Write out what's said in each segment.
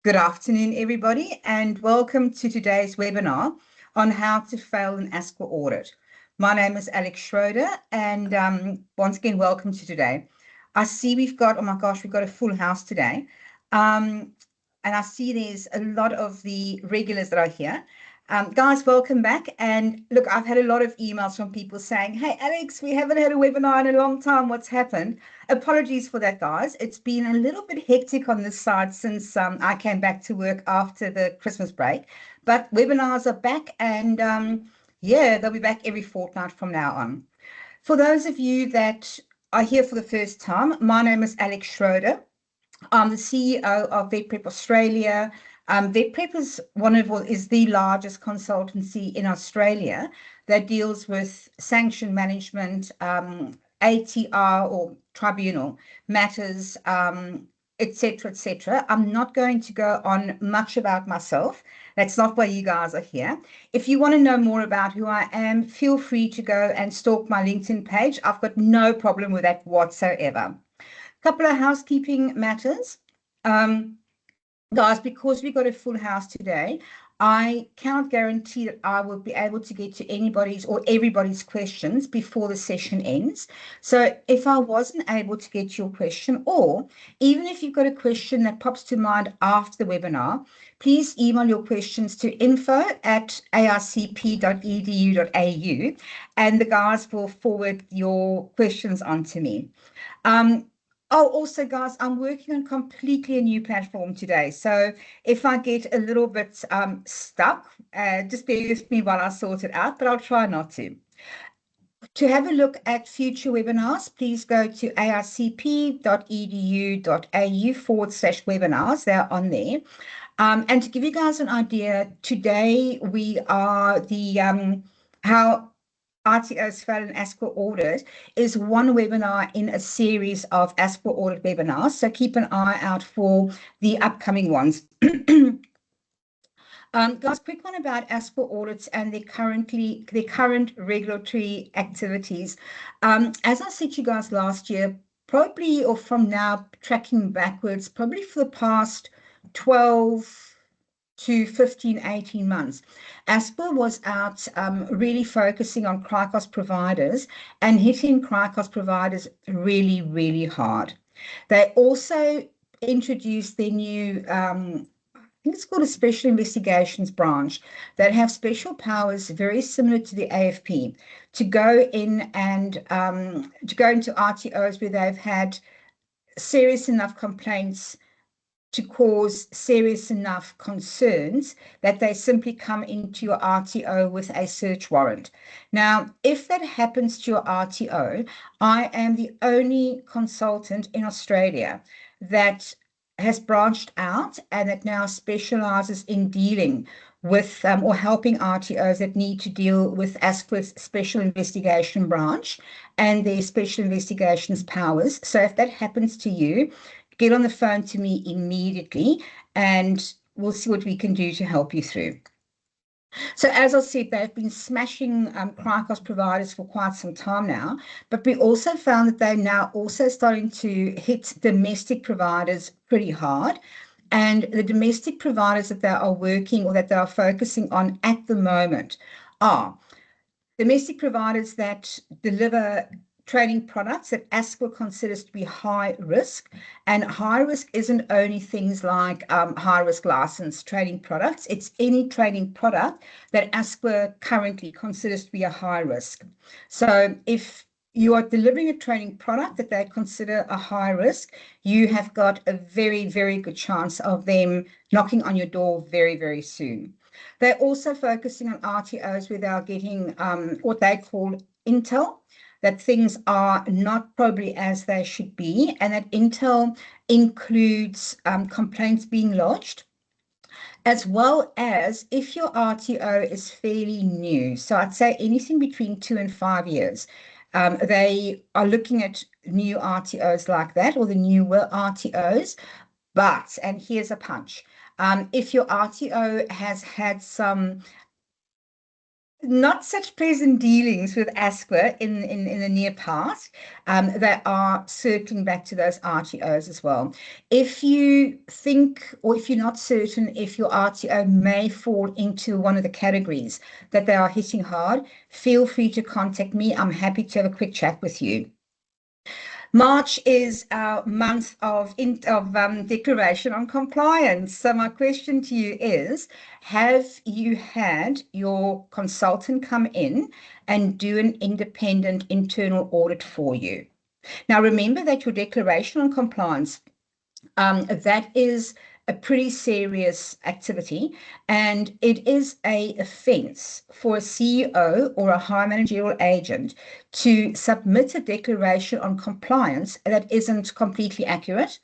Good afternoon, everybody, and welcome to today's webinar on how to fail an ASQA audit. My name is Alex Schroeder, and once again, welcome to today. I see we've got, oh my gosh, we've got a full house today. And I see there's a lot of the regulars that are here. Guys, welcome back. And look, I've had a lot of emails from people saying, hey, Alex, we haven't had a webinar in a long time. What's happened? Apologies for that, guys. It's been a little bit hectic on this side since I came back to work after the Christmas break. But webinars are back, and yeah, they'll be back every fortnight from now on. For those of you that are here for the first time, my name is Alex Schroeder. I'm the CEO of VetPrep Australia. VetPrep is the largest consultancy in Australia that deals with sanction management, ATR or tribunal matters, etc., etc. I'm not going to go on much about myself. That's not why you guys are here. If you want to know more about who I am, feel free to go and stalk my LinkedIn page. I've got no problem with that whatsoever. Couple of housekeeping matters. Guys, because we've got a full house today, I cannot guarantee that I will be able to get to anybody's or everybody's questions before the session ends. So if I wasn't able to get your question, or even if you've got a question that pops to mind after the webinar, please email your questions to info@arcp.edu.au, and the guys will forward your questions on to me. Oh, also, guys, I'm working on completely a new platform today. So if I get a little bit stuck, just bear with me while I sort it out, but I'll try not to. To have a look at future webinars, please go to arcp.edu.au/webinars. They're on there. And to give you guys an idea, today we are how RTOs fail an ASQA audit is one webinar in a series of ASQA audit webinars. So keep an eye out for the upcoming ones. Guys, quick one about ASQA audits and their current regulatory activities. As I said to you guys last year, probably, or from now tracking backwards, probably for the past 12 to 15, 18 months, ASQA was out really focusing on CRICOS providers and hitting CRICOS providers really, really hard. They also introduced their new, I think it's called a special investigations branch, that have special powers very similar to the AFP to go in and to go into RTOs where they've had serious enough complaints to cause serious enough concerns that they simply come into your RTO with a search warrant. Now, if that happens to your RTO, I am the only consultant in Australia that has branched out and that now specializes in dealing with or helping RTOs that need to deal with ASQA's special investigation branch and their special investigations powers. So if that happens to you, get on the phone to me immediately and we'll see what we can do to help you through. So as I said, they've been smashing CRICOS providers for quite some time now, but we also found that they're now also starting to hit domestic providers pretty hard. And the domestic providers that they are working or that they are focusing on at the moment are domestic providers that deliver trading products that ASQA considers to be high risk. And high risk isn't only things like high risk license trading products, it's any trading product that ASQA currently considers to be a high risk. So if you are delivering a trading product that they consider a high risk, you have got a very, very good chance of them knocking on your door very, very soon. They're also focusing on RTOs where they are getting what they call intel, that things are not probably as they should be, and that intel includes complaints being lodged, as well as if your RTO is fairly new. So I'd say anything between 2 and 5 years. They are looking at new RTOs like that, or the newer RTOs. But, and here's a punch, if your RTO has had some not such pleasant dealings with ASQA in the near past. They are circling back to those RTOs as well. If you think, or if you're not certain if your RTO may fall into one of the categories that they are hitting hard, feel free to contact me. I'm happy to have a quick chat with you. March is our month of declaration on compliance. So my question to you is, have you had your consultant come in and do an independent internal audit for you? Now, remember that your declaration on compliance, that is a pretty serious activity, and it is an offence for a CEO or a high managerial agent to submit a declaration on compliance that isn't completely accurate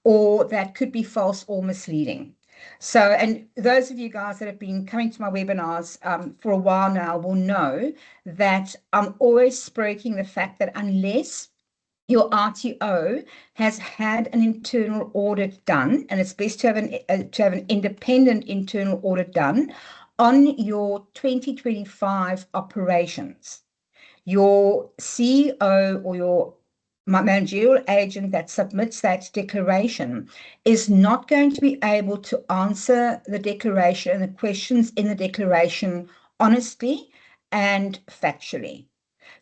or that could be false or misleading. So, and those of you guys that have been coming to my webinars for a while now will know that I'm always stroking the fact that unless your RTO has had an internal audit done, and it's best to have an independent internal audit done on your 2025 operations. Your CEO or your managerial agent that submits that declaration is not going to be able to answer the declaration and the questions in the declaration honestly and factually.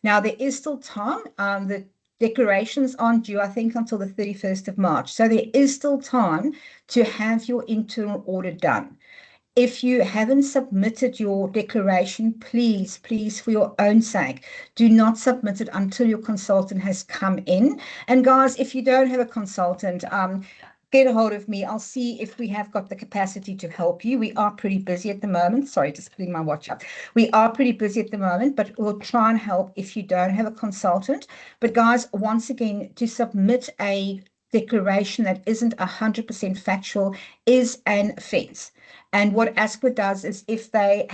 Now, there is still time. The declarations aren't due, I think, until the 31st of March. So there is still time to have your internal audit done. If you haven't submitted your declaration, please, for your own sake, do not submit it until your consultant has come in. And guys, if you don't have a consultant, get a hold of me. I'll see if we have got the capacity to help you. We are pretty busy at the moment. Sorry, just putting my watch up. We are pretty busy at the moment, but we'll try and help if you don't have a consultant. But guys, once again, to submit a declaration that isn't 100% factual is an offense. And what ASQA does is if they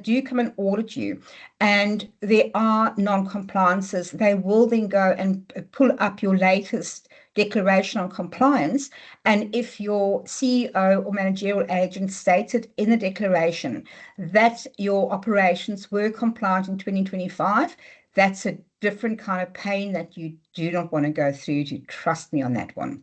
do come and audit you and there are non-compliances, they will then go and pull up your latest declaration on compliance. And if your CEO or managerial agent stated in the declaration that your operations were compliant in 2025, that's a different kind of pain that you do not want to go through. To trust me on that one.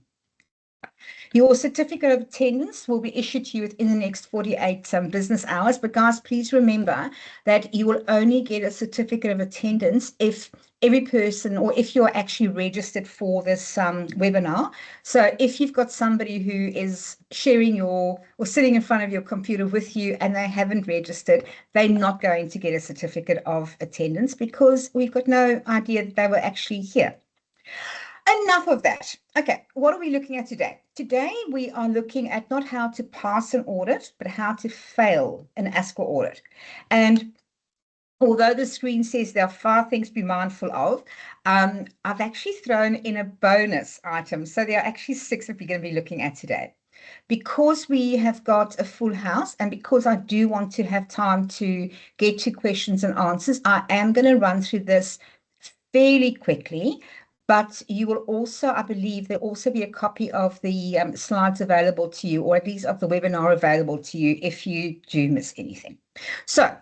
Your certificate of attendance will be issued to you within the next 48 business hours. But guys, please remember that you will only get a certificate of attendance if every person, or if you're actually registered for this webinar. So if you've got somebody who is sharing or sitting in front of your computer with you and they haven't registered, they're not going to get a certificate of attendance because we've got no idea that they were actually here. Enough of that. Okay, what are we looking at today? Today, we are looking at not how to pass an audit, but how to fail an ASQA audit. And although the screen says there are 5 things to be mindful of, I've actually thrown in a bonus item. So there are actually 6 that we're going to be looking at today. Because we have got a full house and because I do want to have time to get to questions and answers, I am going to run through this fairly quickly. But you will also, I believe, there'll also be a copy of the slides available to you, or at least of the webinar available to you if you do miss anything. So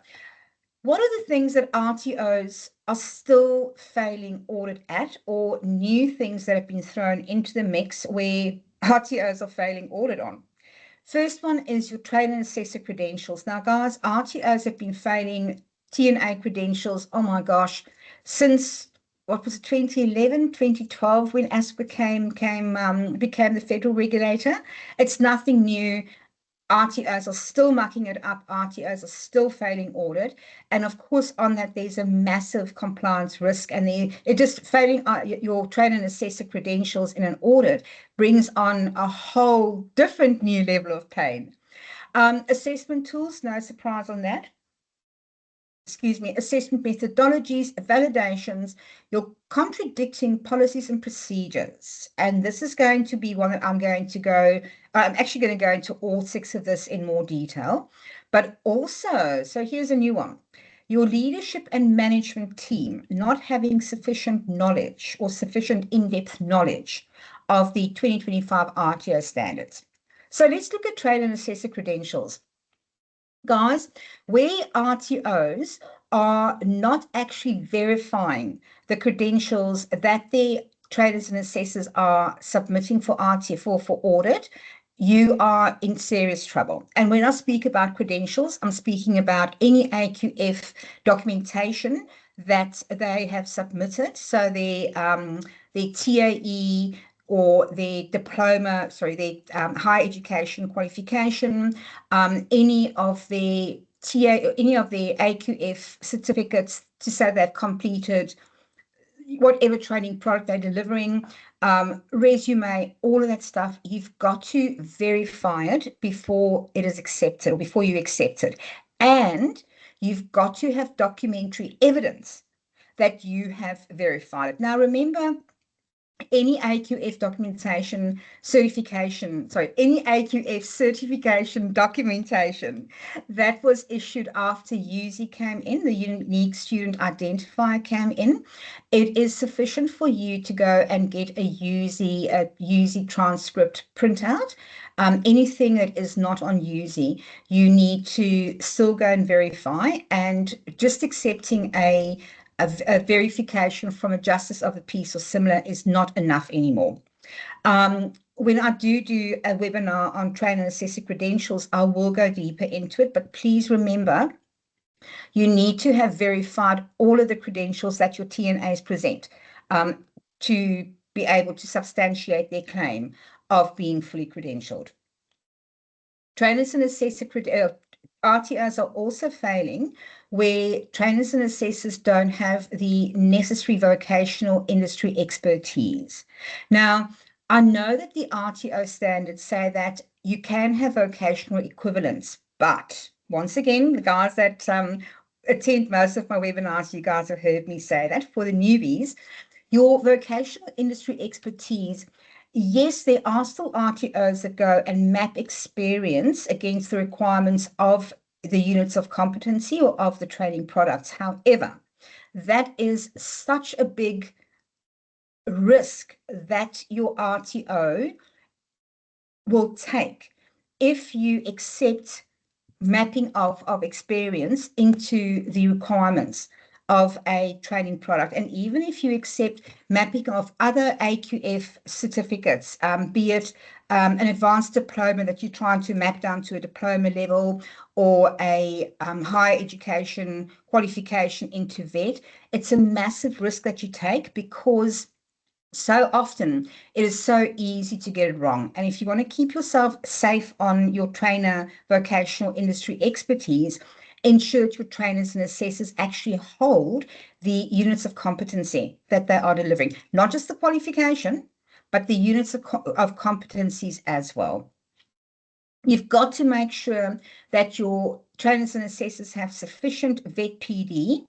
what are the things that RTOs are still failing audit at, or new things that have been thrown into the mix where RTOs are failing audit on? First one is your trainer and assessor credentials. Now, guys, RTOs have been failing TNA credentials, oh my gosh, since what was it, 2011, 2012, when ASQA became the federal regulator. It's nothing new. RTOs are still mucking it up. RTOs are still failing audit. And of course, on that, there's a massive compliance risk. And it just failing your trainer and assessor credentials in an audit brings on a whole different new level of pain. Assessment tools, no surprise on that. Assessment methodologies, validations, your contradicting policies and procedures. And this is going to be one that I'm actually going to go into all 6 of this in more detail. But also, so here's a new one. Your leadership and management team not having sufficient knowledge or sufficient in-depth knowledge of the 2025 RTO standards. So let's look at trainer and assessor credentials. Guys, where RTOs are not actually verifying the credentials that their traders and assessors are submitting for RTF for audit, you are in serious trouble. And when I speak about credentials, I'm speaking about any AQF documentation that they have submitted. So their TAE or their diploma, their higher education qualification, any of their any of their AQF certificates to say they've completed whatever training product they're delivering, resume, all of that stuff. You've got to verify it before it is accepted or before you accept it. And you've got to have documentary evidence that you have verified it. Now, remember, any AQF documentation certification, any AQF certification documentation that was issued after USI came in, the Unique Student Identifier came in, it is sufficient for you to go and get a USI transcript printout. Anything that is not on USI, you need to still go and verify, and just accepting a verification from a justice of the peace or similar is not enough anymore. When I do a webinar on trainer and assessor credentials, I will go deeper into it, but please remember, you need to have verified all of the credentials that your TNAs present to be able to substantiate their claim of being fully credentialed. Trainers and assessor RTOs are also failing where trainers and assessors don't have the necessary vocational industry expertise. Now, I know that the RTO standards say that you can have vocational equivalents, but once again, the guys that attend most of my webinars, you guys have heard me say that for the newbies, your vocational industry expertise, yes, there are still RTOs that go and map experience against the requirements of the units of competency or of the training products. However, that is such a big risk that your RTO will take if you accept mapping of experience into the requirements of a training product. And even if you accept mapping of other AQF certificates, be it an advanced diploma that you're trying to map down to a diploma level or a higher education qualification into VET, it's a massive risk that you take because so often it is so easy to get it wrong. And if you want to keep yourself safe on your trainer vocational industry expertise, ensure that your trainers and assessors actually hold the units of competency that they are delivering, not just the qualification, but the units of competencies as well. You've got to make sure that your trainers and assessors have sufficient VET PD,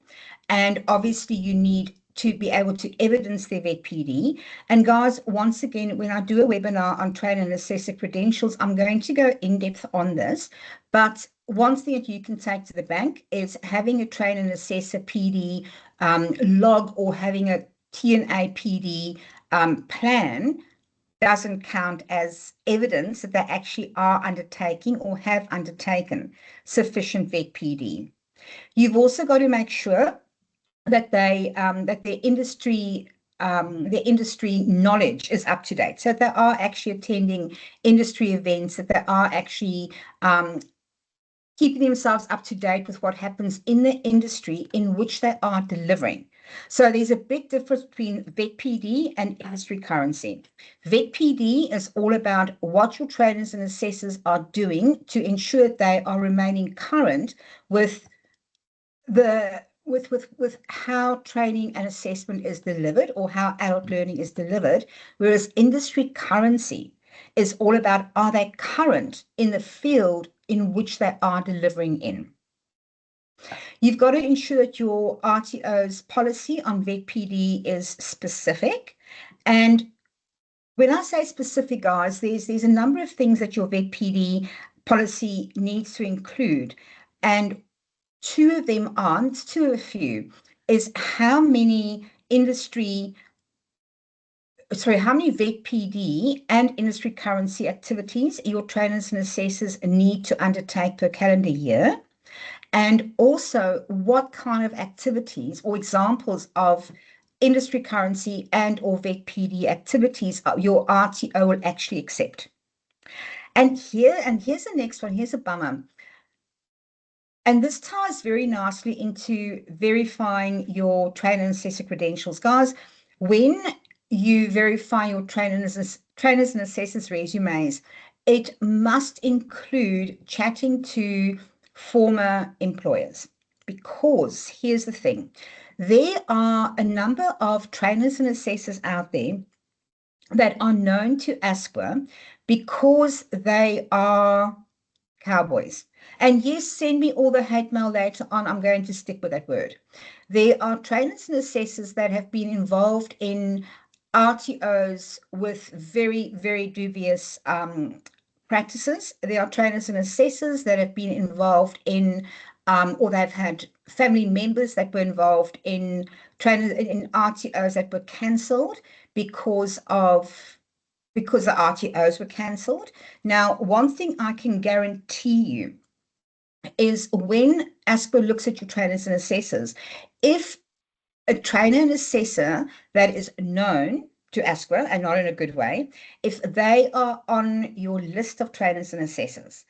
and obviously you need to be able to evidence their VET PD. And guys, once again, when I do a webinar on trainer and assessor credentials, I'm going to go in depth on this. But one thing that you can take to the bank is having a trainer and assessor PD log or having a TNA PD plan doesn't count as evidence that they actually are undertaking or have undertaken sufficient VET PD. You've also got to make sure that they that their industry knowledge is up to date. So they are actually attending industry events, that they are actually keeping themselves up to date with what happens in the industry in which they are delivering. So there's a big difference between VET PD and industry currency. VET PD is all about what your trainers and assessors are doing to ensure that they are remaining current with how training and assessment is delivered or how adult learning is delivered, whereas industry currency is all about, are they current in the field in which they are delivering in? You've got to ensure that your RTO's policy on VET PD is specific. And when I say specific, guys, there's a number of things that your VET PD policy needs to include. And two of them aren't, two of a few, is how many VET PD and industry currency activities your trainers and assessors need to undertake per calendar year. and also what kind of activities or examples of industry currency and or vet PD activities your RTO will actually accept. And here's the next one. Here's a bummer. And this ties very nicely into verifying your trainer and assessor credentials. Guys, when you verify your trainers and assessors resumes, it must include chatting to former employers. Because here's the thing, there are a number of trainers and assessors out there that are known to ASQA because they are cowboys. And yes, send me all the hate mail later on. I'm going to stick with that word. There are trainers and assessors that have been involved in RTOs with very, very dubious practices. There are trainers and assessors that have been involved in, or they've had family members that were involved in RTOs that were cancelled because the RTOs were cancelled. Now, one thing I can guarantee you is when ASQA looks at your trainers and assessors, if a trainer and assessor that is known to ASQA and not in a good way, if they are on your list of trainers and assessors,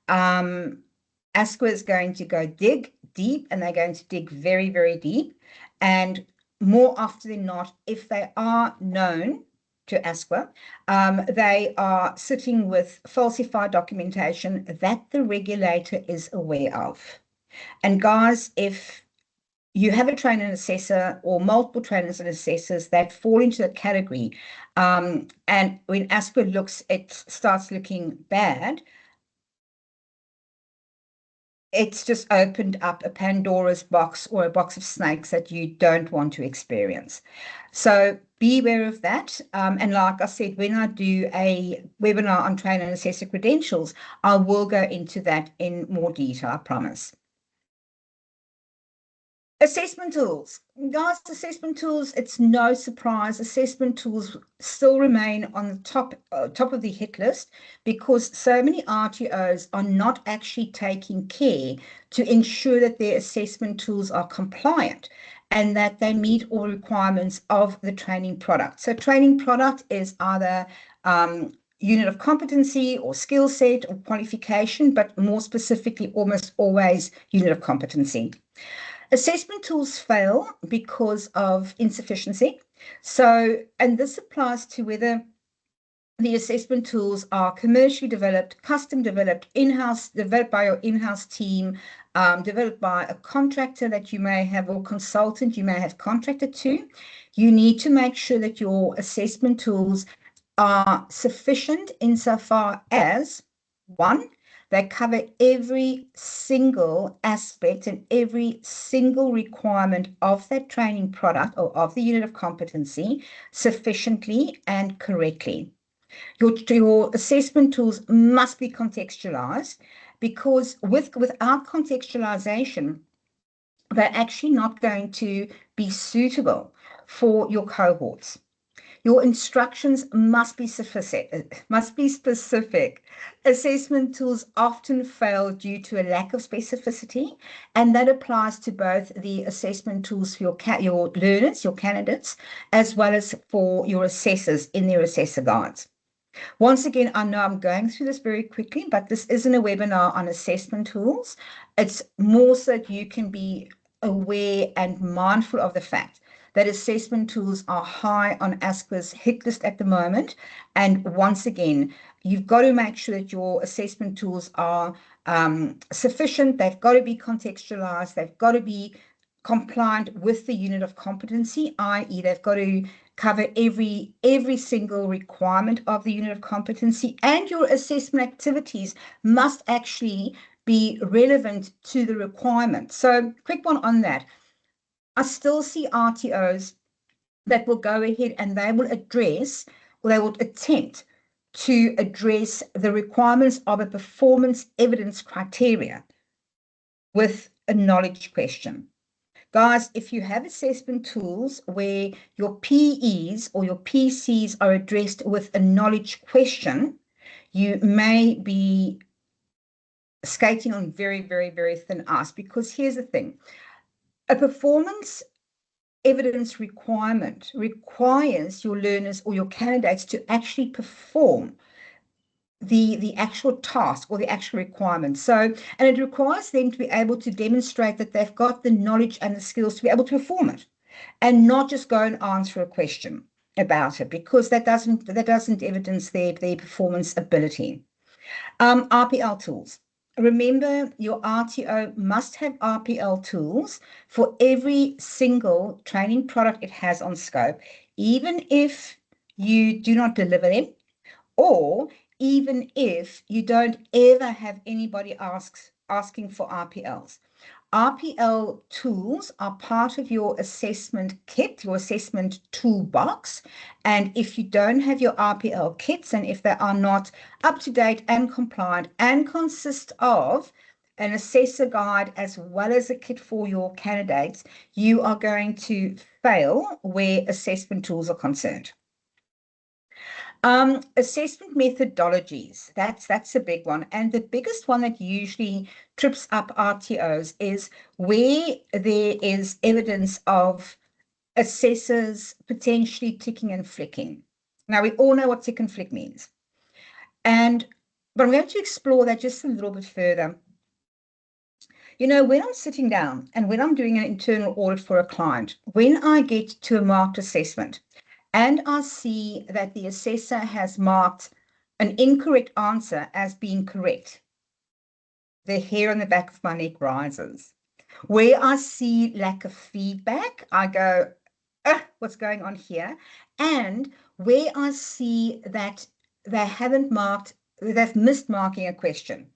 ASQA is going to go dig deep, and they're going to dig very, very deep. And more often than not, if they are known to ASQA, they are sitting with falsified documentation that the regulator is aware of. And guys, if you have a trainer and assessor or multiple trainers and assessors that fall into that category, and when ASQA looks, it starts looking bad, it's just opened up a Pandora's box or a box of snakes that you don't want to experience. So be aware of that. And like I said, when I do a webinar on trainer and assessor credentials, I will go into that in more detail, I promise. Assessment tools. Guys, assessment tools, it's no surprise. Assessment tools still remain on the top of the hit list because so many RTOs are not actually taking care to ensure that their assessment tools are compliant and that they meet all requirements of the training product. So training product is either unit of competency or skill set or qualification, but more specifically, almost always unit of competency. Assessment tools fail because of insufficiency. So, and this applies to whether the assessment tools are commercially developed, custom developed, in-house, developed by your in-house team, developed by a contractor that you may have or consultant you may have contracted to. You need to make sure that your assessment tools are sufficient insofar as, one, they cover every single aspect and every single requirement of that training product or of the unit of competency sufficiently and correctly. Your assessment tools must be contextualized because without contextualization, they're actually not going to be suitable for your cohorts. Your instructions must be specific. Assessment tools often fail due to a lack of specificity, and that applies to both the assessment tools for your learners, your candidates, as well as for your assessors in their assessor guides. Once again, I know I'm going through this very quickly, but this isn't a webinar on assessment tools. It's more so that you can be aware and mindful of the fact that assessment tools are high on ASQA's hit list at the moment. And once again, you've got to make sure that your assessment tools are sufficient. They've got to be contextualized. They've got to be compliant with the unit of competency, i.e. they've got to cover every single requirement of the unit of competency, and your assessment activities must actually be relevant to the requirement. So quick one on that. I still see RTOs that will go ahead and they will address, or they will attempt to address the requirements of a performance evidence criteria with a knowledge question. Guys, if you have assessment tools where your PEs or your PCs are addressed with a knowledge question, you may be skating on very, very, very thin ice, because here's the thing. A performance evidence requirement requires your learners or your candidates to actually perform the actual task or the actual requirement. So, and it requires them to be able to demonstrate that they've got the knowledge and the skills to be able to perform it, and not just go and answer a question about it, because that doesn't evidence their performance ability. RPL tools. Remember, your RTO must have RPL tools for every single training product it has on scope, even if you do not deliver them, or even if you don't ever have anybody asking for RPLs. RPL tools are part of your assessment kit, your assessment toolbox. And if you don't have your RPL kits, and if they are not up to date and compliant and consist of an assessor guide as well as a kit for your candidates, you are going to fail where assessment tools are concerned. Assessment methodologies, that's a big one. And the biggest one that usually trips up RTOs is where there is evidence of assessors potentially ticking and flicking. Now, we all know what tick and flick means. But I'm going to explore that just a little bit further. You know, when I'm sitting down and when I'm doing an internal audit for a client, when I get to a marked assessment, and I see that the assessor has marked an incorrect answer as being correct, the hair on the back of my neck rises. Where I see lack of feedback, I go, what's going on here? And where I see that they've missed marking a question,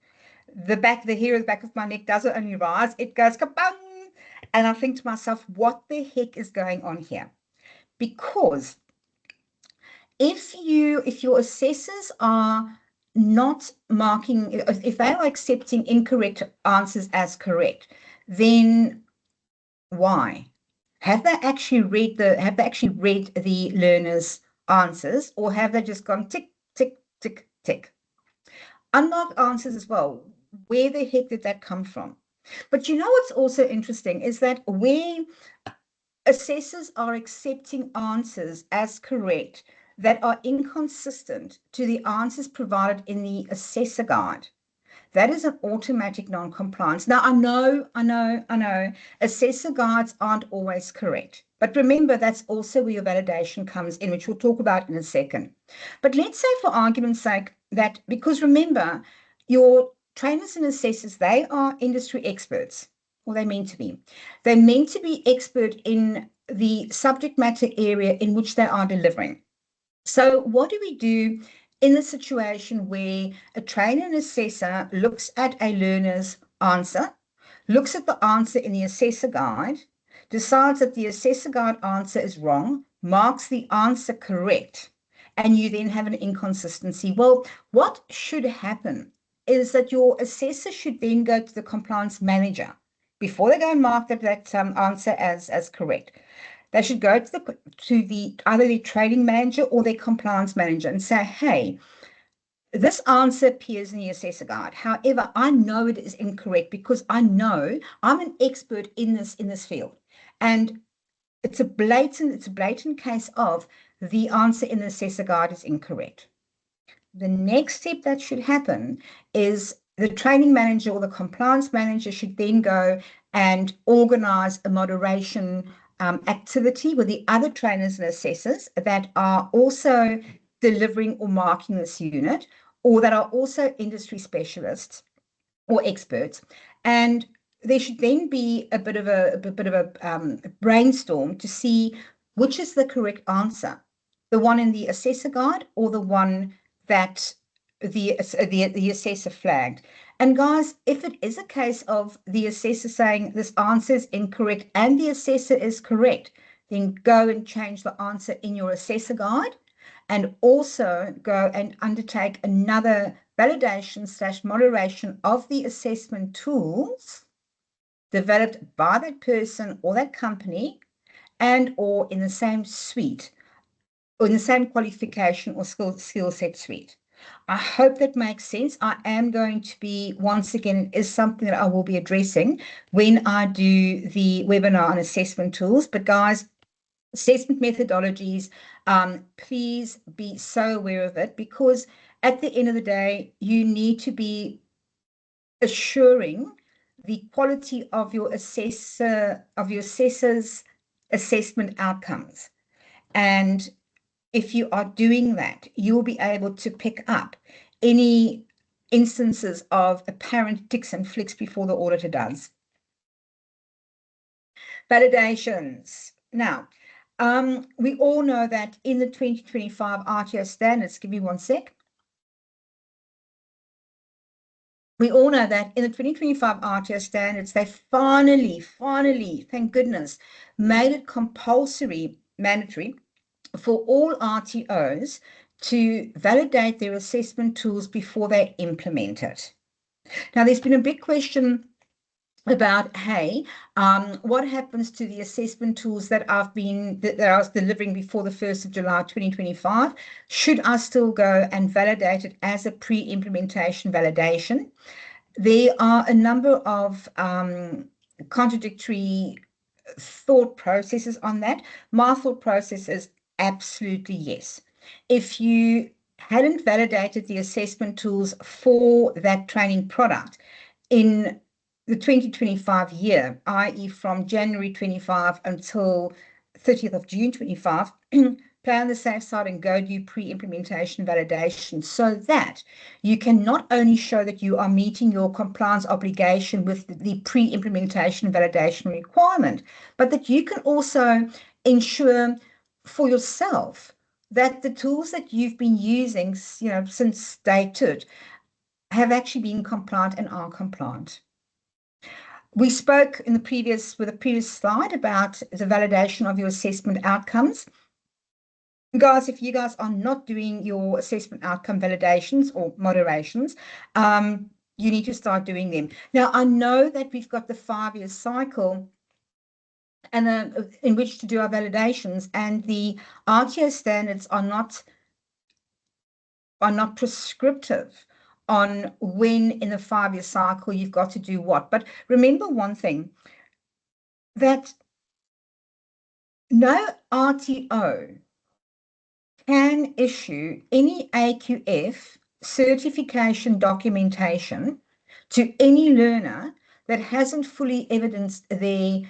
the hair on the back of my neck doesn't only rise, it goes kabang. And I think to myself, what the heck is going on here? Because if your assessors are not marking, if they are accepting incorrect answers as correct, then why? Have they actually read the learner's answers, or have they just gone tick, tick, tick, tick? Unmarked answers as well. Where the heck did that come from? But you know what's also interesting is that where assessors are accepting answers as correct that are inconsistent to the answers provided in the assessor guide, that is an automatic non-compliance. Now, I know, assessor guides aren't always correct. But remember, that's also where your validation comes in, which we'll talk about in a second. But let's say, for argument's sake, that because remember, your trainers and assessors, they are industry experts, or they're meant to be. They're meant to be expert in the subject matter area in which they are delivering. So what do we do in the situation where a trainer and assessor looks at a learner's answer, looks at the answer in the assessor guide, decides that the assessor guide answer is wrong, marks the answer correct, and you then have an inconsistency? Well, what should happen is that your assessor should then go to the compliance manager before they go and mark that answer as correct. They should go to either the training manager or their compliance manager and say, hey, this answer appears in the assessor guide. However, I know it is incorrect because I know I'm an expert in this field. And it's a blatant case of the answer in the assessor guide is incorrect. The next step that should happen is the training manager or the compliance manager should then go and organize a moderation activity with the other trainers and assessors that are also delivering or marking this unit, or that are also industry specialists or experts. And there should then be a bit of a brainstorm to see which is the correct answer, the one in the assessor guide or the one that the assessor flagged. And guys, if it is a case of the assessor saying this answer is incorrect and the assessor is correct, then go and change the answer in your assessor guide, and also go and undertake another validation/moderation of the assessment tools developed by that person or that company, and or in the same suite or in the same qualification or skill set suite. I hope that makes sense. I am going to be, once again, is something that I will be addressing when I do the webinar on assessment tools. But guys, assessment methodologies, please be so aware of it, because at the end of the day, you need to be assuring the quality of your assessor's assessment outcomes. And if you are doing that, you'll be able to pick up any instances of apparent ticks and flicks before the auditor does. Validations. Now, we all know that in the 2025 RTO standards, give me one sec. We all know that in the 2025 RTO standards, they finally, thank goodness, made it compulsory, mandatory for all RTOs to validate their assessment tools before they implement it. Now, there's been a big question about, hey, what happens to the assessment tools that I was delivering before the 1st of July 2025? Should I still go and validate it as a pre-implementation validation? There are a number of contradictory thought processes on that. My thought process is absolutely yes. If you hadn't validated the assessment tools for that training product in the 2025 year, i.e. from January 25 until 30th of June 25, play on the safe side and go do pre-implementation validation, so that you can not only show that you are meeting your compliance obligation with the pre-implementation validation requirement, but that you can also ensure for yourself that the tools that you've been using, since day two have actually been compliant and are compliant. We spoke with a previous slide about the validation of your assessment outcomes. Guys, if you guys are not doing your assessment outcome validations or moderations, you need to start doing them. Now, I know that we've got the 5-year cycle and in which to do our validations, and the RTO standards are not prescriptive on when in the 5-year cycle you've got to do what. But remember one thing, that no RTO can issue any AQF certification documentation to any learner that hasn't fully evidenced their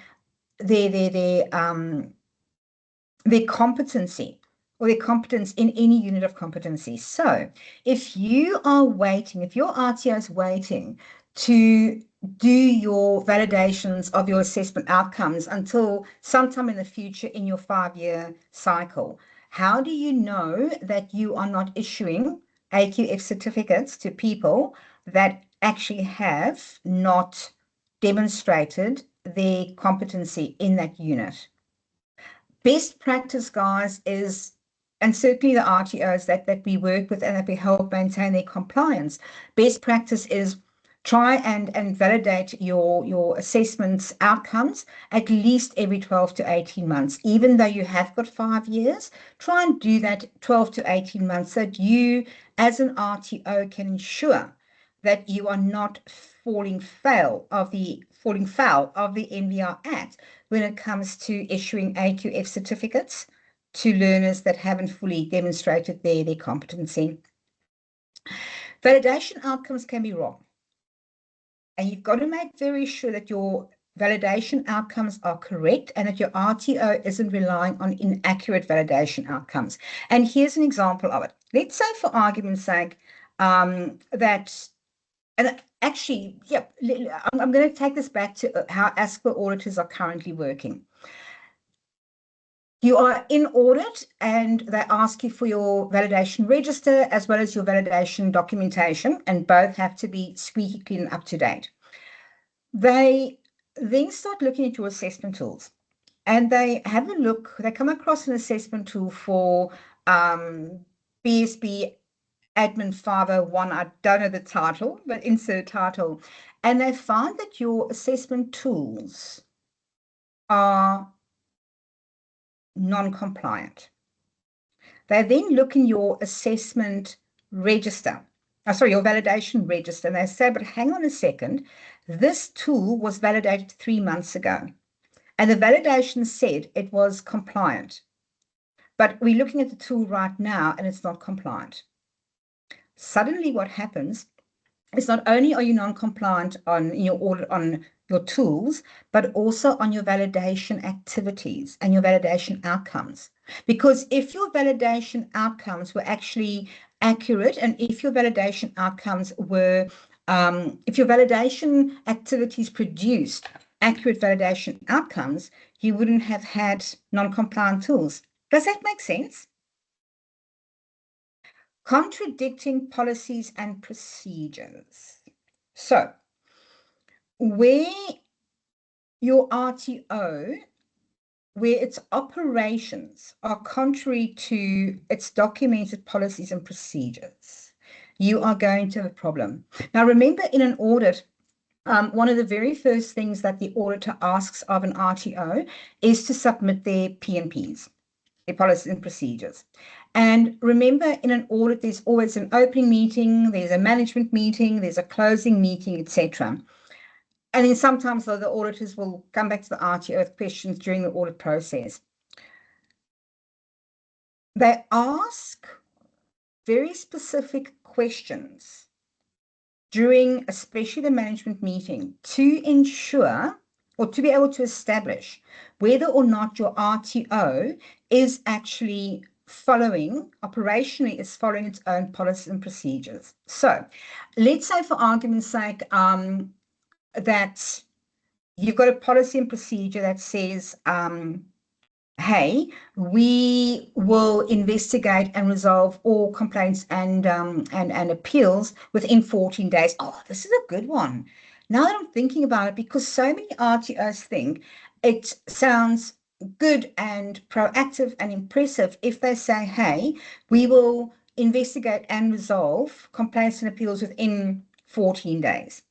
competency or their competence in any unit of competency. So if your RTO is waiting to do your validations of your assessment outcomes until sometime in the future in your 5-year cycle, how do you know that you are not issuing AQF certificates to people that actually have not demonstrated their competency in that unit? Best practice, guys, is, and certainly the RTOs that we work with and that we help maintain their compliance, best practice is try and validate your assessments outcomes at least every 12 to 18 months. Even though you have got 5 years, try and do that 12 to 18 months so that you, as an RTO, can ensure that you are not falling foul of the NVR Act when it comes to issuing AQF certificates to learners that haven't fully demonstrated their competency. Validation outcomes can be wrong. And you've got to make very sure that your validation outcomes are correct and that your RTO isn't relying on inaccurate validation outcomes. And here's an example of it. Let's say, for argument's sake, that, and actually, I'm going to take this back to how ASQA auditors are currently working. You are in audit and they ask you for your validation register as well as your validation documentation, and both have to be squeaky clean and up to date. They then start looking at your assessment tools and they have a look, they come across an assessment tool for BSB Admin 501, I don't know the title, but insert title, and they find that your assessment tools are non-compliant. They then look in your assessment register. Your validation register. And they say, but hang on a second, this tool was validated 3 months ago. And the validation said it was compliant. But we're looking at the tool right now and it's not compliant. Suddenly what happens is not only are you non-compliant on your audit on your tools, but also on your validation activities and your validation outcomes. Because if your validation outcomes were actually accurate, and if your validation outcomes were, if your validation activities produced accurate validation outcomes, you wouldn't have had non-compliant tools. Does that make sense? Contradicting policies and procedures. So, where your RTO, where its operations are contrary to its documented policies and procedures, you are going to have a problem. Now, remember, in an audit, one of the very first things that the auditor asks of an RTO is to submit their P&Ps, their policies and procedures. And remember, in an audit, there's always an opening meeting, there's a management meeting, there's a closing meeting, etc. And then sometimes the auditors will come back to the RTO with questions during the audit process. They ask very specific questions during especially the management meeting to ensure or to be able to establish whether or not your RTO is actually operationally is following its own policies and procedures. So let's say, for argument's sake, that you've got a policy and procedure that says, hey, we will investigate and resolve all complaints and appeals within 14 days. Oh, this is a good one. Now that I'm thinking about it, because so many RTOs think it sounds good and proactive and impressive if they say, hey, we will investigate and resolve complaints and appeals within 14 days.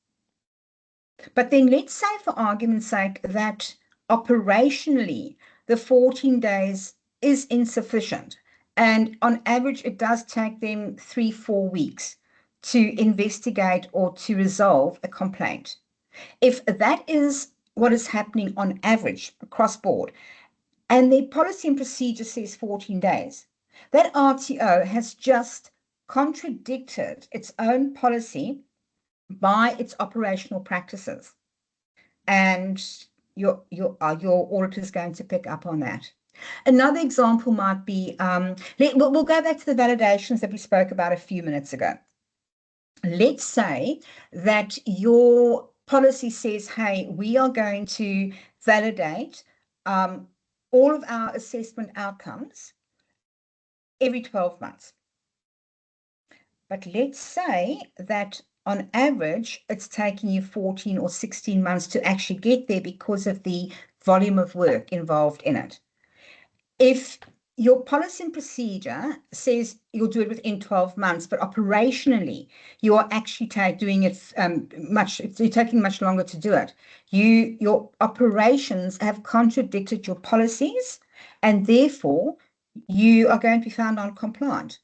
But then let's say, for argument's sake, that operationally the 14 days is insufficient. And on average, it does take them 3-4 weeks to investigate or to resolve a complaint. If that is what is happening on average across board, and the policy and procedure says 14 days, that RTO has just contradicted its own policy by its operational practices. And your auditor is going to pick up on that. Another example might be, we'll go back to the validations that we spoke about a few minutes ago. Let's say that your policy says, hey, we are going to validate all of our assessment outcomes every 12 months. But let's say that on average, it's taking you 14 or 16 months to actually get there because of the volume of work involved in it. If your policy and procedure says you'll do it within 12 months, but operationally you are actually doing it you're taking much longer to do it. Your operations have contradicted your policies, and therefore you are going to be found non-compliant.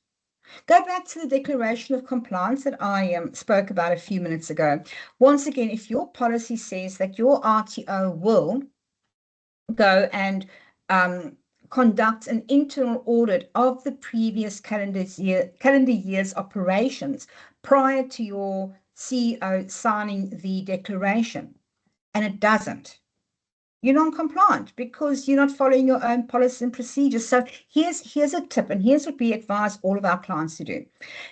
Go back to the declaration of compliance that I spoke about a few minutes ago. Once again, if your policy says that your RTO will go and conduct an internal audit of the previous calendar year's operations prior to your CEO signing the declaration, and it doesn't, you're non-compliant because you're not following your own policies and procedures. So here's a tip, and here's what we advise all of our clients to do.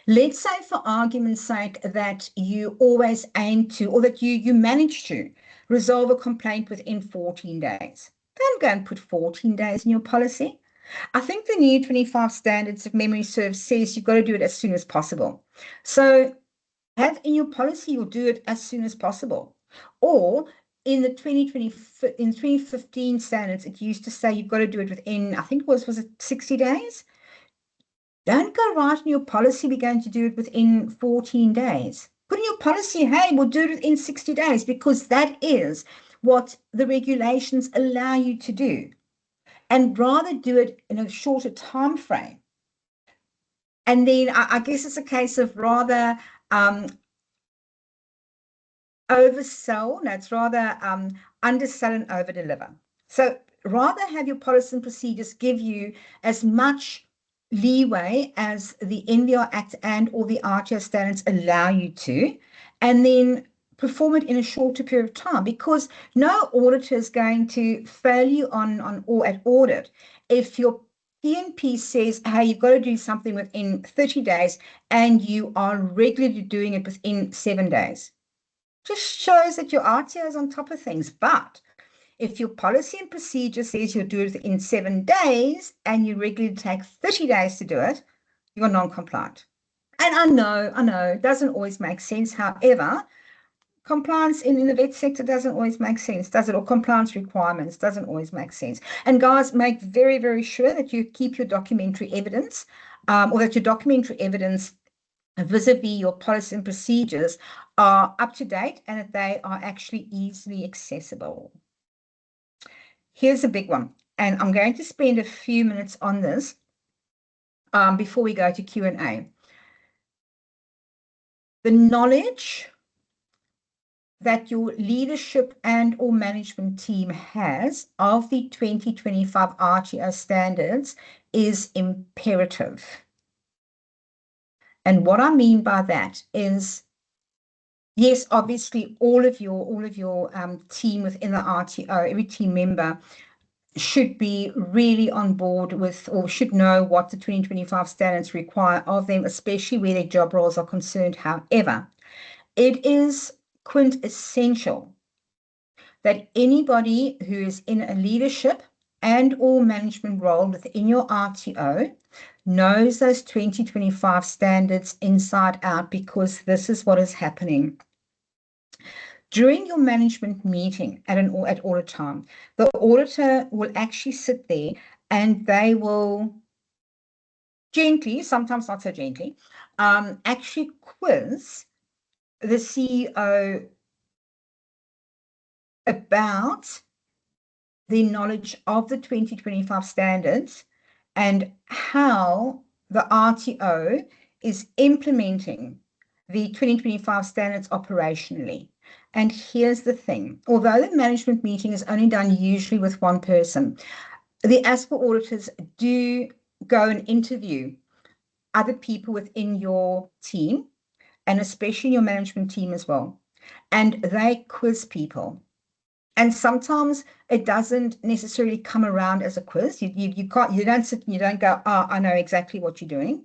Let's say, for argument's sake, that you always aim to, or that you manage to resolve a complaint within 14 days. Don't go and put 14 days in your policy. I think the new 25 standards, if memory serves, says you've got to do it as soon as possible. So have in your policy, you'll do it as soon as possible. Or in the 2015 standards, it used to say you've got to do it within, I think was it 60 days? Don't go write in your policy, we're going to do it within 14 days. Put in your policy, hey, we'll do it within 60 days, because that is what the regulations allow you to do. And rather do it in a shorter time frame And then I guess it's a case of rather oversell. No, it's rather undersell and overdeliver. So rather have your policies and procedures give you as much leeway as the NVR Act and or the RTO standards allow you to, and then perform it in a shorter period of time, because no auditor is going to fail you on or at audit if your PNP says, hey, you've got to do something within 30 days and you are regularly doing it within 7 days. Just shows that your RTO is on top of things. But if your policy and procedure says you'll do it in 7 days and you regularly take 30 days to do it, you're non-compliant. And I know, it doesn't always make sense. However, compliance in the vet sector doesn't always make sense, does it? Or compliance requirements doesn't always make sense. And guys, make very, very sure that you keep your documentary evidence, or that your documentary evidence vis-a-vis your policy and procedures are up to date and that they are actually easily accessible. Here's a big one, and I'm going to spend a few minutes on this before we go to Q&A. The knowledge that your leadership and or management team has of the 2025 RTO standards is imperative. And what I mean by that is, yes, obviously all of your team within the RTO, every team member should be really on board with, or should know what the 2025 standards require of them, especially where their job roles are concerned. However, it is quintessential that anybody who is in a leadership and or management role within your RTO knows those 2025 standards inside out, because this is what is happening. During your management meeting at audit time, the auditor will actually sit there and they will gently, sometimes not so gently, actually quiz the CEO about the knowledge of the 2025 standards and how the RTO is implementing the 2025 standards operationally. And here's the thing, although the management meeting is only done usually with one person, the ASQA auditors do go and interview other people within your team, and especially your management team as well. And they quiz people. And sometimes it doesn't necessarily come around as a quiz. You don't sit and you don't go, oh, I know exactly what you're doing.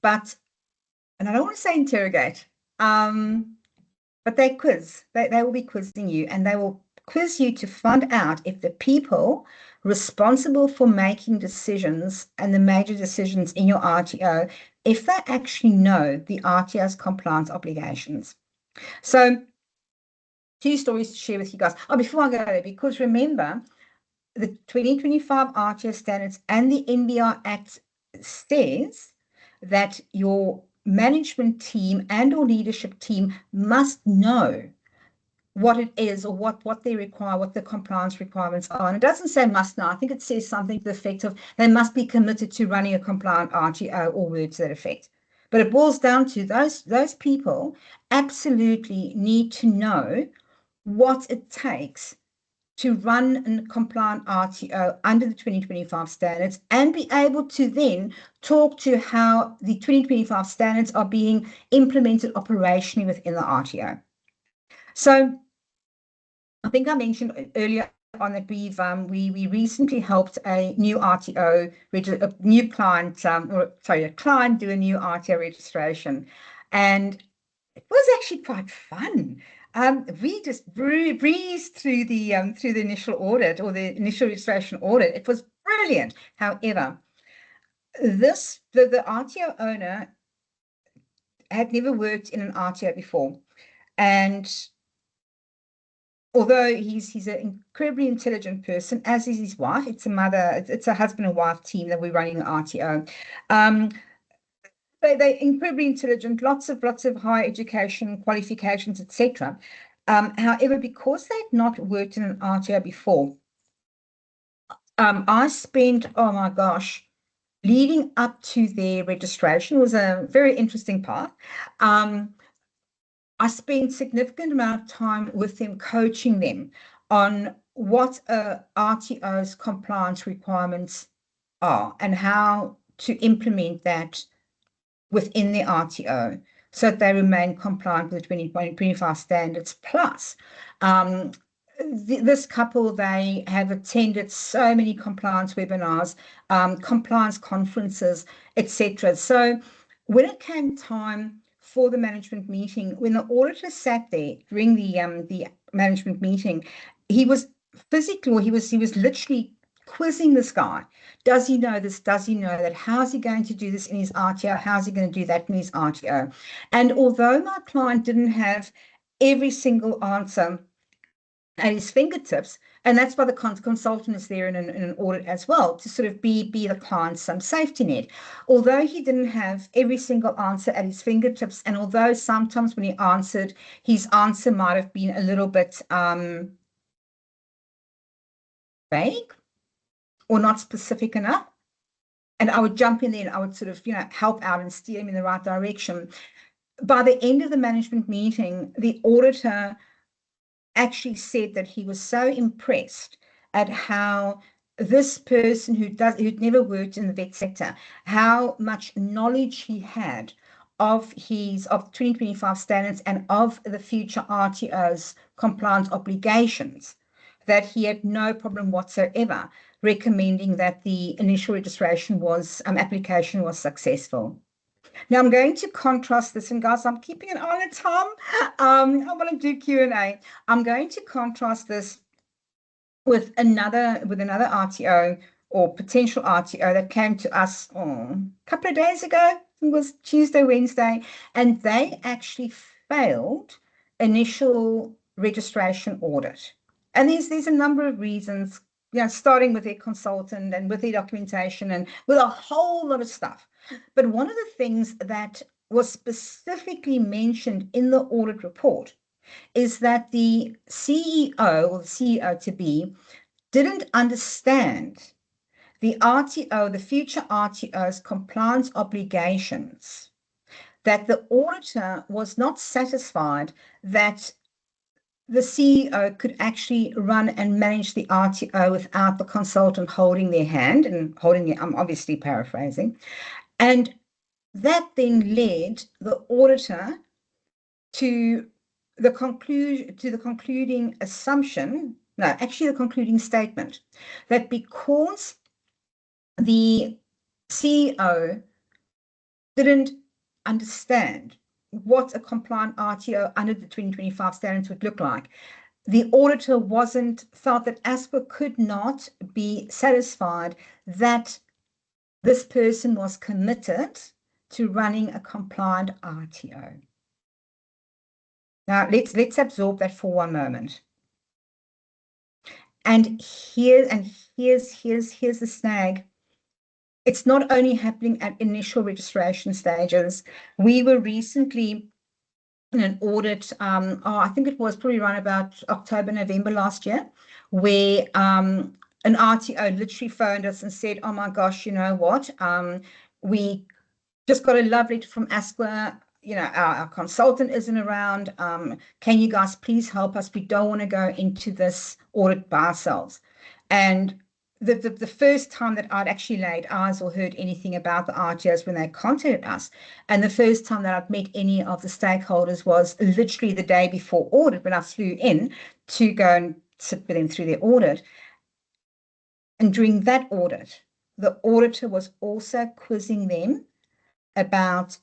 But, and I don't want to say interrogate, but they quiz. They will be quizzing you, and they will quiz you to find out if the people responsible for making decisions and the major decisions in your RTO, if they actually know the RTO's compliance obligations. So 2 stories to share with you guys. Oh, before I go there, because remember, the 2025 RTO standards and the NVR Act says that your management team and or leadership team must know what it is, or what they require, what the compliance requirements are. And it doesn't say must know. I think it says something to the effect of they must be committed to running a compliant RTO, or words to that effect. But it boils down to those people absolutely need to know what it takes to run a compliant RTO under the 2025 standards, and be able to then talk to how the 2025 standards are being implemented operationally within the RTO. So I think I mentioned earlier on that we recently helped a new RTO, a new client, a client do a new RTO registration, and it was actually quite fun. We just breezed through the initial audit, or the initial registration audit. It was brilliant. However, the RTO owner had never worked in an RTO before, and although he's an incredibly intelligent person, as is his wife, it's a husband and wife team that we're running an RTO. They're incredibly intelligent, lots of higher education qualifications, etc. However, because they'd not worked in an RTO before, I spent, oh my gosh, leading up to their registration was a very interesting part. I spent significant amount of time with them, coaching them on what RTO's compliance requirements are and how to implement that within the RTO so that they remain compliant with the 2025 standards. Plus, this couple, they have attended so many compliance webinars, compliance conferences, etc. So when it came time for the management meeting, when the auditor sat there during the management meeting, he was physically, or he was literally quizzing this guy. Does he know this? Does he know that? How's he going to do this in his RTO? How's he going to do that in his RTO? And although my client didn't have every single answer at his fingertips, and that's why the consultant is there in an audit as well, to sort of be the client's safety net. Although he didn't have every single answer at his fingertips, and although sometimes when he answered, his answer might have been a little bit vague or not specific enough, and I would jump in there and I would sort of, help out and steer him in the right direction. By the end of the management meeting, the auditor actually said that he was so impressed at how this person who'd never worked in the vet sector, how much knowledge he had of 2025 standards and of the future RTO's compliance obligations, that he had no problem whatsoever recommending that the initial registration application was successful. Now I'm going to contrast this, and guys, I'm keeping an eye on the time. I want to do Q&A. I'm going to contrast this with another RTO or potential RTO that came to us a couple of days ago. It was Tuesday, Wednesday, and they actually failed initial registration audit. And there's a number of reasons, starting with their consultant and with their documentation and with a whole lot of stuff. But one of the things that was specifically mentioned in the audit report is that the CEO or the CEO to be didn't understand the RTO, the future RTO's compliance obligations, that the auditor was not satisfied that the CEO could actually run and manage the RTO without the consultant holding their hand and I'm obviously paraphrasing. And that then led the auditor to the concluding assumption, no, actually the concluding statement, that because the CEO didn't understand what a compliant RTO under the 2025 standards would look like, the auditor felt that ASQA could not be satisfied that this person was committed to running a compliant RTO. Now let's absorb that for one moment. And here's the snag. It's not only happening at initial registration stages. We were recently in an audit, I think it was probably around about October, November last year, where an RTO literally phoned us and said, oh my gosh, you know what? We just got a love letter from ASQA. Our consultant isn't around. Can you guys please help us? We don't want to go into this audit by ourselves. And the first time that I'd actually laid eyes or heard anything about the RTOs when they contacted us, and the first time that I'd met any of the stakeholders was literally the day before audit when I flew in to go and sit with them through their audit. And during that audit, the auditor was also quizzing them about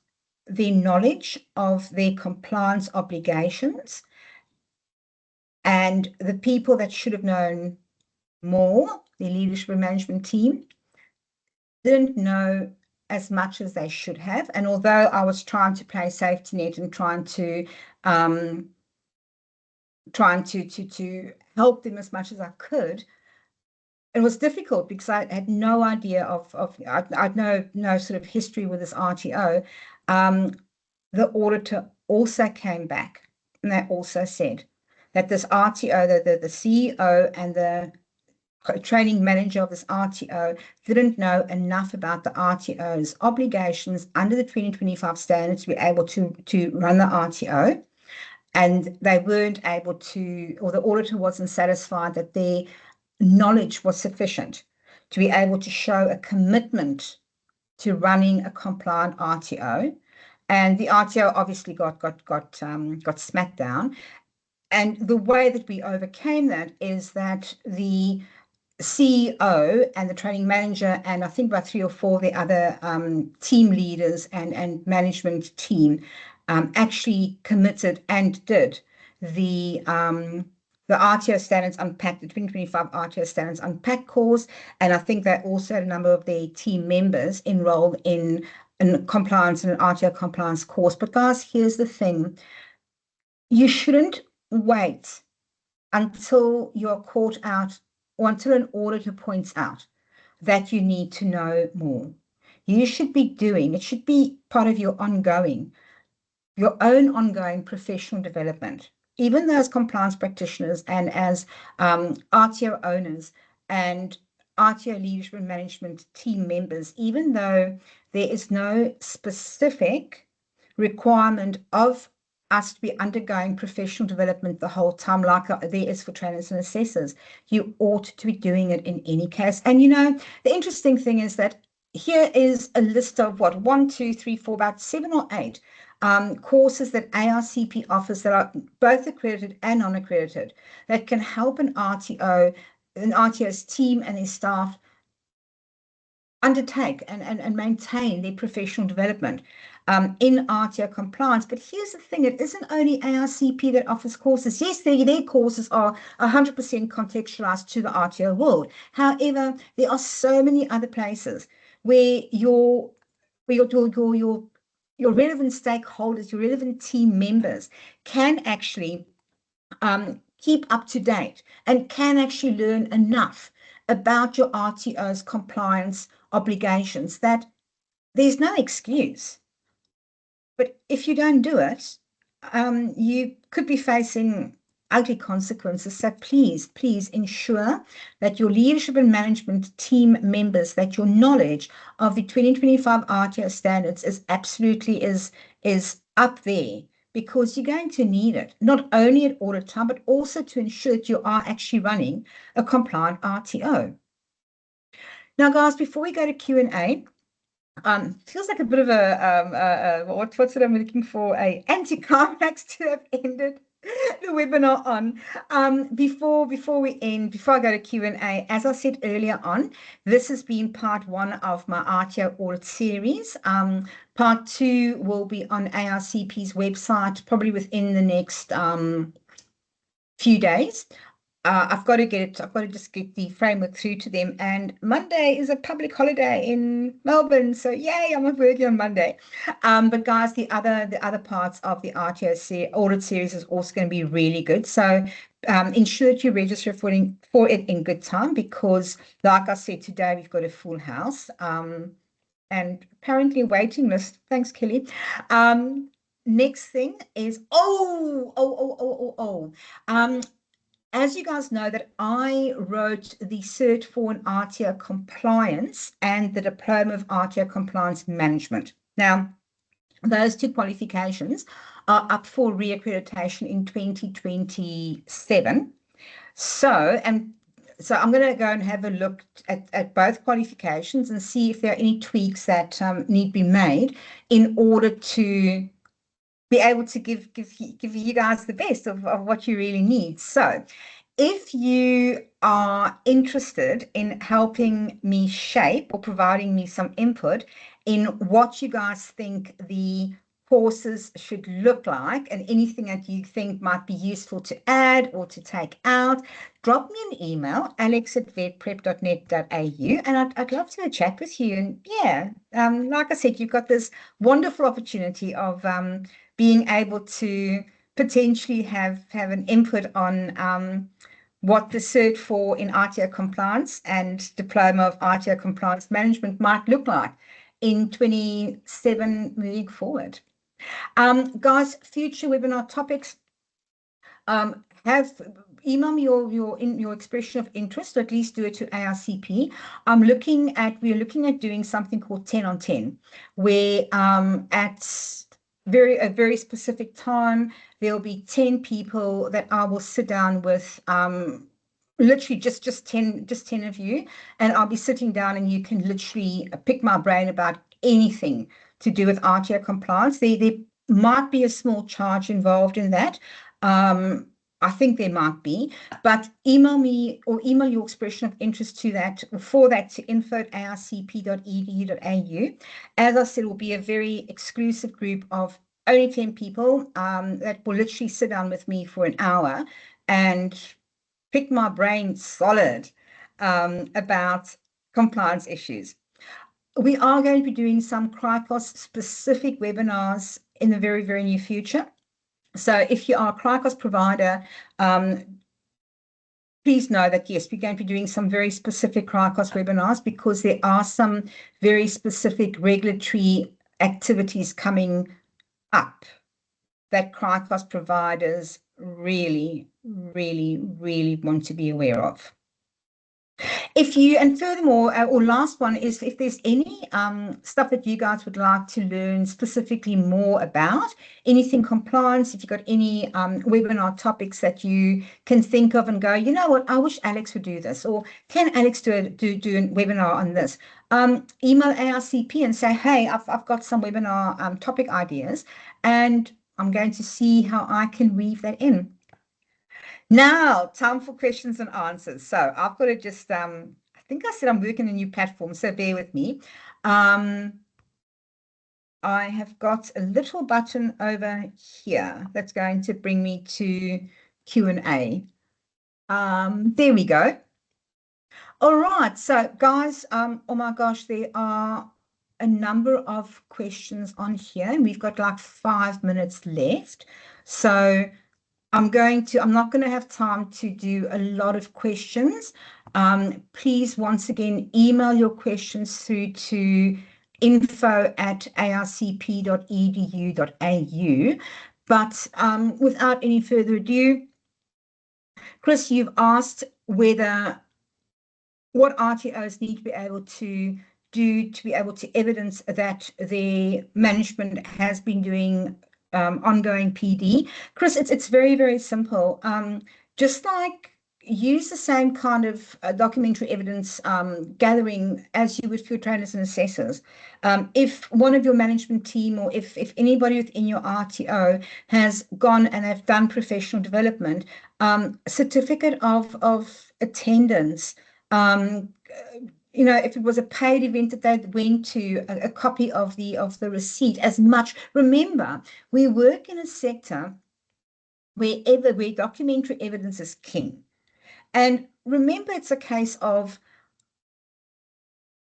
their knowledge of their compliance obligations, and the people that should have known more, the leadership and management team, didn't know as much as they should have. And although I was trying to play safety net and trying to help them as much as I could, it was difficult because I had no idea I'd no sort of history with this RTO. The auditor also came back and they also said that this RTO, the CEO and the training manager of this RTO didn't know enough about the RTO's obligations under the 2025 standards to be able to run the RTO. And they weren't able to, or the auditor wasn't satisfied that their knowledge was sufficient to be able to show a commitment to running a compliant RTO. And the RTO obviously got smacked down. And the way that we overcame that is that the CEO and the training manager, and I think about 3 or 4 of the other team leaders and management team actually committed and did the RTO Standards Unpacked, the 2025 RTO Standards Unpacked course. And I think that also had a number of their team members enrolled in compliance and an RTO compliance course. But guys, here's the thing. You shouldn't wait until you're caught out or until an auditor points out that you need to know more. You should be doing, it should be part of your own ongoing professional development. Even those compliance practitioners and as RTO owners and RTO leadership and management team members, even though there is no specific requirement of us to be undergoing professional development the whole time, like there is for trainers and assessors, you ought to be doing it in any case. And you know, the interesting thing is that here is a list of what, 1, 2, 3, 4, about 7 or 8 courses that ARCP offers that are both accredited and non-accredited that can help an RTO's team and their staff undertake and maintain their professional development in RTO compliance. But here's the thing, it isn't only ARCP that offers courses. Yes, their courses are 100% contextualized to the RTO world. However, there are so many other places where your relevant stakeholders, your relevant team members can actually keep up to date and can actually learn enough about your RTO's compliance obligations that there's no excuse. But if you don't do it, you could be facing ugly consequences. So please ensure that your leadership and management team members, that your knowledge of the 2025 RTO standards is absolutely is up there, because you're going to need it, not only at audit time, but also to ensure that you are actually running a compliant RTO. Now, guys, before we go to Q&A, feels like a bit of a what's what I'm looking for, a anticlimax to have ended the webinar on. Before I go to Q&A, as I said earlier on, this has been part 1 of my RTO audit series. Part 2 will be on ARCP's website probably within the next few days. I've got to just get the framework through to them. And Monday is a public holiday in Melbourne, so yay, I'm not working on Monday. But guys, the other parts of the RTO audit series is also going to be really good. So ensure that you register for it in good time, because like I said, today we've got a full house and apparently a waiting list. Thanks, Kelly. Next thing is as you guys know, that I wrote the Cert 4 in RTO Compliance and the Diploma of RTO Compliance Management. Now, those 2 qualifications are up for reaccreditation in 2027. So I'm going to go and have a look at both qualifications and see if there are any tweaks that need to be made in order to be able to give you guys the best of what you really need. So if you are interested in helping me shape or providing me some input in what you guys think the courses should look like and anything that you think might be useful to add or to take out, drop me an email, alex@vetprep.net.au, and I'd love to chat with you. And yeah, like I said, you've got this wonderful opportunity of being able to potentially have an input on what the Cert 4 in RTO Compliance and Diploma of RTO Compliance Management might look like in 27 moving forward. Guys, future webinar topics. have email me your expression of interest, or at least do it to ARCP. We're looking at doing something called 10 on 10, where at a very specific time, there'll be 10 people that I will sit down with, literally just 10 of you, and I'll be sitting down, and you can literally pick my brain about anything to do with RTO compliance. There might be a small charge involved in that. I think there might be, but email me or email your expression of interest to info@arcp.edu.au. As I said, it will be a very exclusive group of only 10 people that will literally sit down with me for an hour and pick my brain solid about compliance issues. We are going to be doing some CRICOS specific webinars in the very, very near future. So if you are a CRICOS provider, please know that, yes, we're going to be doing some very specific CRICOS webinars, because there are some very specific regulatory activities coming up that CRICOS providers really, really, really want to be aware of. And furthermore, or last one is, if there's any stuff that you guys would like to learn specifically more about, anything compliance, if you've got any webinar topics that you can think of and go, you know what, I wish Alex would do this, or can Alex do a webinar on this, email ARCP and say, hey, I've got some webinar topic ideas, and I'm going to see how I can weave that in. Now, time for questions and answers. So I've got to just, I think I said I'm working a new platform, so bear with me. I have got a little button over here that's going to bring me to Q&A. There we go. All right, so guys, oh my gosh, there are a number of questions on here, and we've got like 5 minutes left. So I'm not going to have time to do a lot of questions. Please, once again, email your questions through to info@arcp.edu.au. But without any further ado, Chris, you've asked what RTOs need to be able to do to be able to evidence that their management has been doing ongoing PD. Chris, it's very, very simple. Just like use the same kind of documentary evidence gathering as you would for your trainers and assessors. If one of your management team, or if anybody within your RTO has gone and have done professional development, certificate of attendance, you know, if it was a paid event that they went to, a copy of the receipt, as much. Remember, we work in a sector where documentary evidence is king. And remember, it's a case of,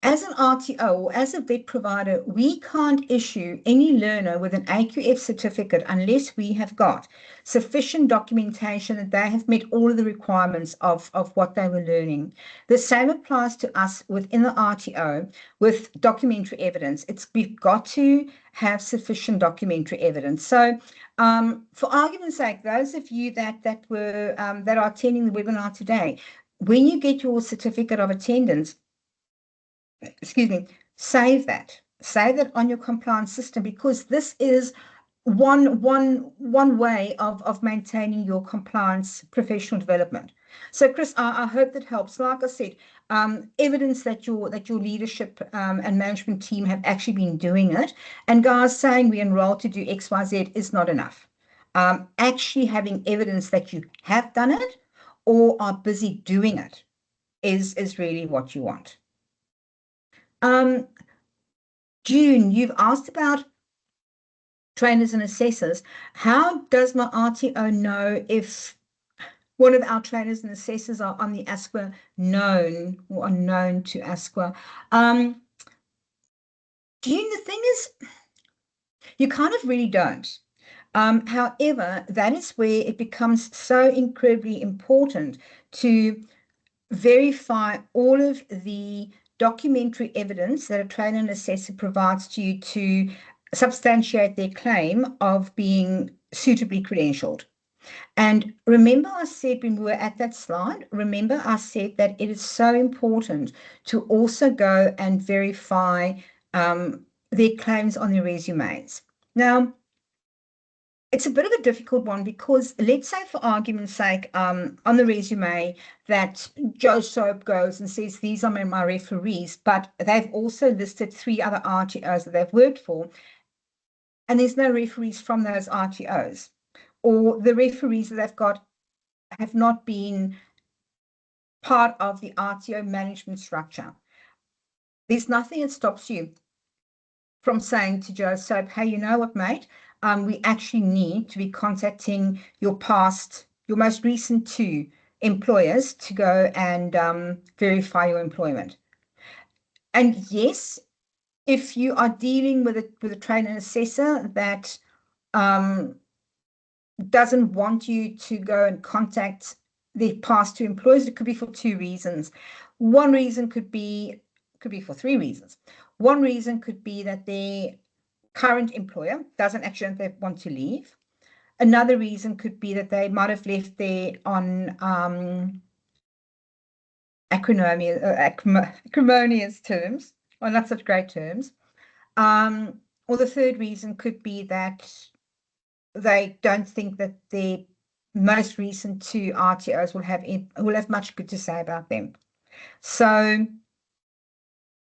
as an RTO or as a vet provider, we can't issue any learner with an AQF certificate unless we have got sufficient documentation that they have met all of the requirements of what they were learning. The same applies to us within the RTO with documentary evidence. We've got to have sufficient documentary evidence. So for argument's sake, those of you that are attending the webinar today, when you get your certificate of attendance, excuse me, save that on your compliance system, because this is one way of maintaining your compliance professional development. So Chris, I hope that helps. Like I said, evidence that your leadership and management team have actually been doing it. And guys, saying we enrolled to do XYZ is not enough. Actually having evidence that you have done it or are busy doing it is really what you want. June, you've asked about trainers and assessors. How does my RTO know if one of our trainers and assessors are on the ASQA known or are known to ASQA? June, the thing is, you kind of really don't. However, that is where it becomes so incredibly important to verify all of the documentary evidence that a trainer and assessor provides to you to substantiate their claim of being suitably credentialed. And remember I said when we were at that slide, remember I said that it is so important to also go and verify their claims on their resumes. Now, it's a bit of a difficult one because let's say for argument's sake, on the resume that Joe Soap goes and says, these are my referees, but they've also listed 3 other RTOs that they've worked for, and there's no referees from those RTOs, or the referees that they've got have not been part of the RTO management structure. There's nothing that stops you from saying to Joe Soap, hey, you know what, mate? We actually need to be contacting your most recent 2 employers to go and verify your employment. And yes, if you are dealing with a trainer and assessor that doesn't want you to go and contact the past 2 employers, it could be for 2 reasons. One reason could be for 3 reasons. One reason could be that their current employer doesn't actually want to leave. Another reason could be that they might have left there on acrimonious terms, or not such great terms. Or the third reason could be that they don't think that their most recent 2 RTOs will have much good to say about them. So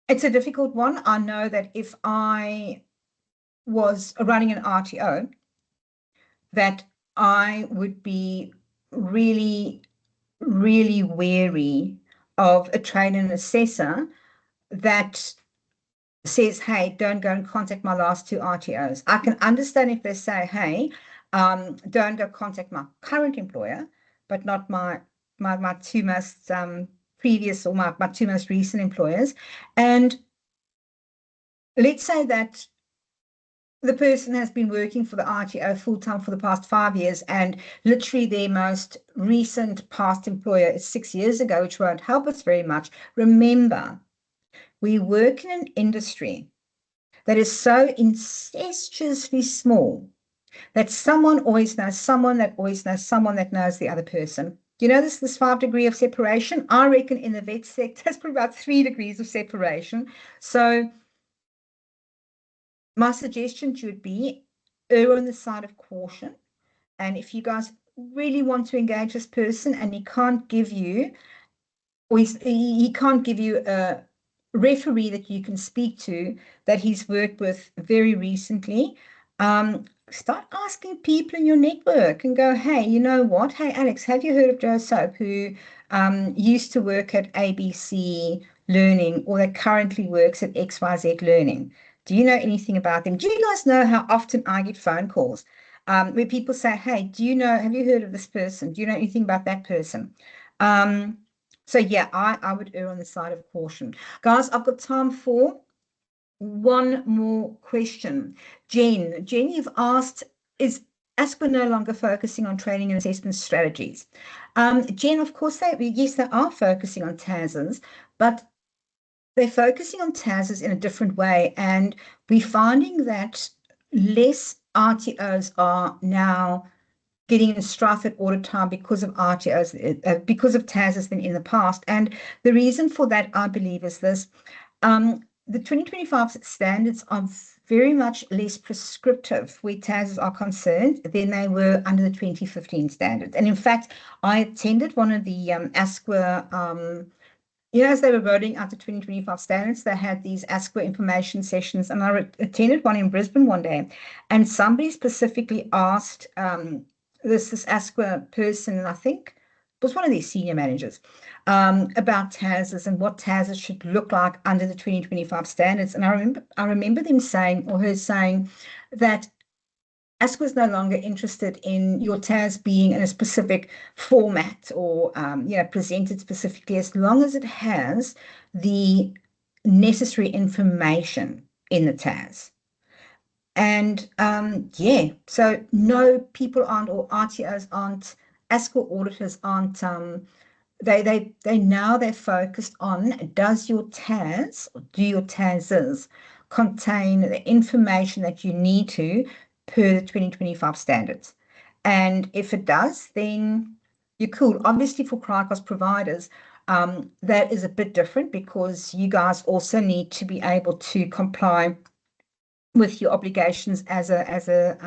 it's a difficult one. I know that if I was running an RTO, that I would be really, really wary of a trainer and assessor that says, hey, don't go and contact my last 2 RTOs. I can understand if they say, hey, don't go contact my current employer, but not my 2 most previous, or my 2 most recent employers. And let's say that the person has been working for the RTO full-time for the past 5 years, and literally their most recent past employer is 6 years ago, which won't help us very much. Remember, we work in an industry that is so incestuously small that someone always knows someone that always knows someone that knows the other person. You know this 5 degrees of separation? I reckon in the vet sector, it's probably about 3 degrees of separation. So my suggestion would be err on the side of caution. And if you guys really want to engage this person and he can't give you, or he can't give you a referee that you can speak to that he's worked with very recently, start asking people in your network and go, hey, you know what? Hey, Alex, have you heard of Joe Soap, who used to work at ABC Learning, or that currently works at XYZ Learning? Do you know anything about them? Do you guys know how often I get phone calls where people say, hey, have you heard of this person? Do you know anything about that person? So yeah, I would err on the side of caution. Guys, I've got time for one more question. Jen, you've asked, is ASQA no longer focusing on training and assessment strategies? Jen, of course, yes, they are focusing on TASs, but they're focusing on TASs in a different way. And we're finding that less RTOs are now getting in strife at audit time because of RTOs, because of TASs than in the past. And the reason for that, I believe, is this. The 2025 standards are very much less prescriptive where TASs are concerned than they were under the 2015 standards. And in fact, I attended one of the ASQA, as they were voting out the 2025 standards, they had these ASQA information sessions, and I attended one in Brisbane one day, and somebody specifically asked this ASQA person, and I think it was one of their senior managers, about TASs and what TASs should look like under the 2025 standards. And I remember them saying, or her saying, that ASQA is no longer interested in your TAS being in a specific format or presented specifically, as long as it has the necessary information in the TAS. And so no, people aren't, or RTOs aren't, ASQA auditors aren't, they're focused on, does your TAS, or do your TASs contain the information that you need to per the 2025 standards? And if it does, then you're cool. Obviously, for CRICOS providers, that is a bit different because you guys also need to be able to comply with your obligations as a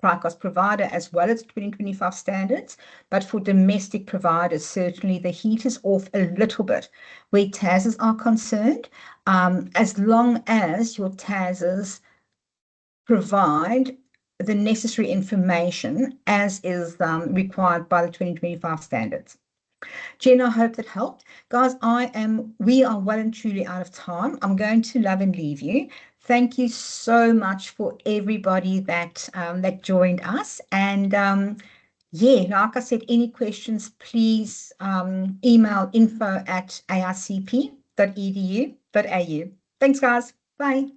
CRICOS provider as well as 2025 standards. But for domestic providers, certainly the heat is off a little bit where TASs are concerned, as long as your TASs provide the necessary information as is required by the 2025 standards. Jen, I hope that helped. Guys, we are well and truly out of time. I'm going to love and leave you. Thank you so much for everybody that joined us. And yeah, like I said, any questions, please email info@aicp.edu.au. Thanks, guys. Bye.